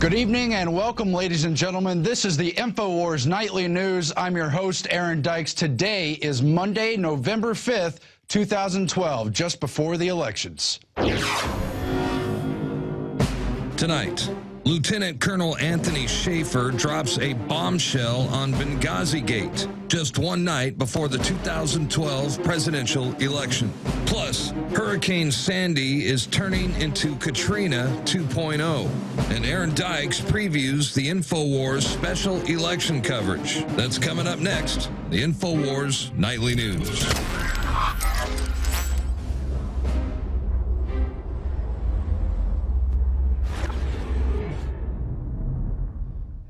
Good evening and welcome, ladies and gentlemen. This is the InfoWars Nightly News. I'm your host, Aaron Dykes. Today is Monday, November 5th, 2012, just before the elections. Tonight, Lieutenant Colonel Anthony Schaefer drops a bombshell on Benghazi Gate just one night before the 2012 presidential election. Plus, Hurricane Sandy is turning into Katrina 2.0. And Aaron Dykes previews the InfoWars special election coverage. That's coming up next, the InfoWars Nightly News.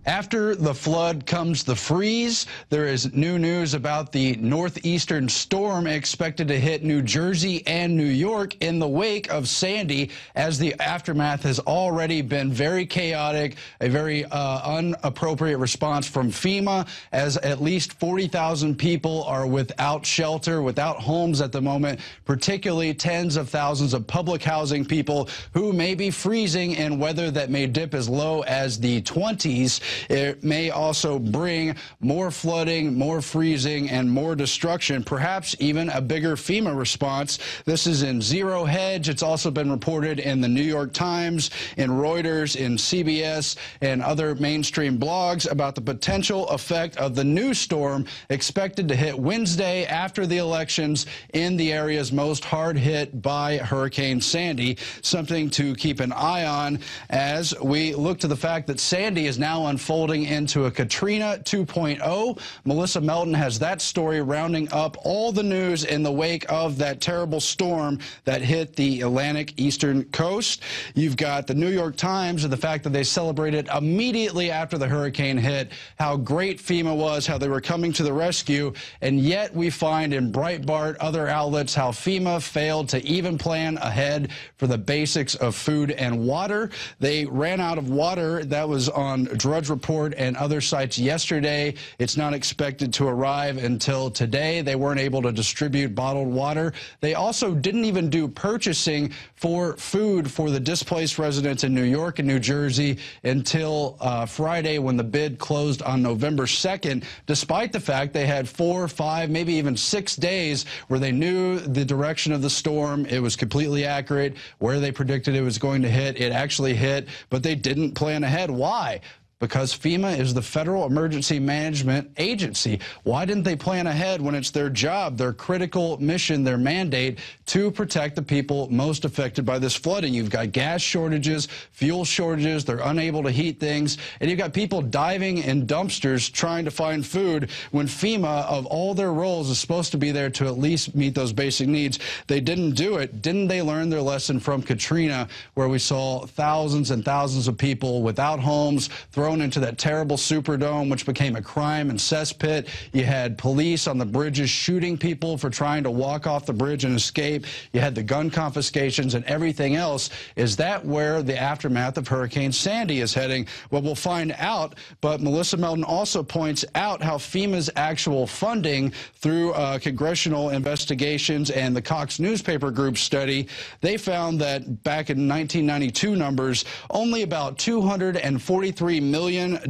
After the flood comes the freeze. There is new news about the northeastern storm expected to hit New Jersey and New York in the wake of Sandy, as the aftermath has already been very chaotic, a very inappropriate response from FEMA, as at least 40,000 people are without shelter, without homes at the moment, particularly tens of thousands of public housing people who may be freezing in weather that may dip as low as the 20s. It may also bring more flooding, more freezing, and more destruction, perhaps even a bigger FEMA response. This is in Zero Hedge. It's also been reported in the New York Times, in Reuters, in CBS, and other mainstream blogs about the potential effect of the new storm expected to hit Wednesday after the elections in the areas most hard hit by Hurricane Sandy. Something to keep an eye on as we look to the fact that Sandy is now unfolding into a Katrina 2.0. Melissa Melton has that story, rounding up all the news in the wake of that terrible storm that hit the Atlantic eastern coast. You've got the New York Times and the fact that they celebrated immediately after the hurricane hit how great FEMA was, how they were coming to the rescue, and yet we find in Breitbart, other outlets, how FEMA failed to even plan ahead for the basics of food and water. They ran out of water. That was on Drudge Report and other sites yesterday. It's not expected to arrive until today. They weren't able to distribute bottled water. They also didn't even do purchasing for food for the displaced residents in New York and New Jersey until Friday, when the bid closed on November 2nd, despite the fact they had 4, 5, maybe even 6 days where they knew the direction of the storm. It was completely accurate. Where they predicted it was going to hit, it actually hit, but they didn't plan ahead. Why? Because FEMA is the Federal Emergency Management Agency. Why didn't they plan ahead when it's their job, their critical mission, their mandate to protect the people most affected by this flooding? You've got gas shortages, fuel shortages, they're unable to heat things, and you've got people diving in dumpsters trying to find food when FEMA, of all their roles, is supposed to be there to at least meet those basic needs. They didn't do it. Didn't they learn their lesson from Katrina, where we saw thousands and thousands of people without homes, thrown into that terrible Superdome, which became a crime and cesspit? You had police on the bridges shooting people for trying to walk off the bridge and escape. You had the gun confiscations and everything else. Is that where the aftermath of Hurricane Sandy is heading? Well, we'll find out, but Melissa Melton also points out how FEMA's actual funding through congressional investigations and the Cox Newspaper Group study, they found that back in 1992 numbers, only about $243 million of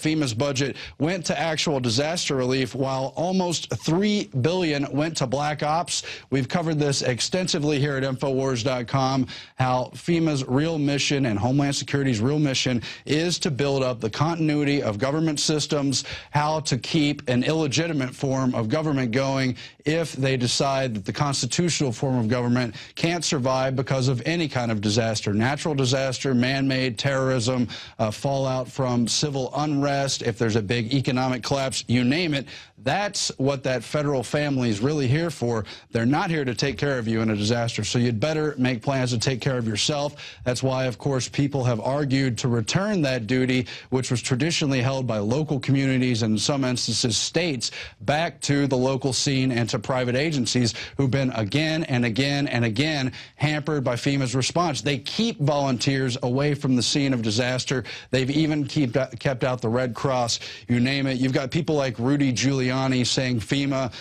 FEMA's budget went to actual disaster relief, while almost $3 billion went to black ops. We've covered this extensively here at Infowars.com, how FEMA's real mission and Homeland Security's real mission is to build up the continuity of government systems, how to keep an illegitimate form of government going if they decide that the constitutional form of government can't survive because of any kind of disaster, natural disaster, man-made, terrorism, fallout from civil unrest, if there's a big economic collapse, you name it. That's what that federal family is really here for. They're not here to take care of you in a disaster, so you'd better make plans to take care of yourself. That's why, of course, people have argued to return that duty, which was traditionally held by local communities and in some instances states, back to the local scene and to private agencies who've been again and again and again hampered by FEMA's response. They keep volunteers away from the scene of disaster. They've even kept out the Red Cross, you name it. You've got people like Rudy Giuliani saying FEMA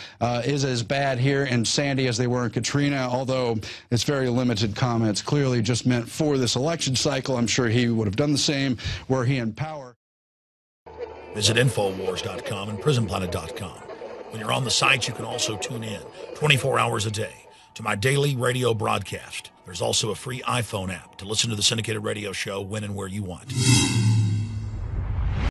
is as bad here in Sandy as they were in Katrina, although it's very limited comments, clearly just meant for this election cycle. I'm sure he would have done the same were he in power. Visit Infowars.com and PrisonPlanet.com. When you're on the site, you can also tune in 24 hours a day to my daily radio broadcast. There's also a free iPhone app to listen to the syndicated radio show when and where you want.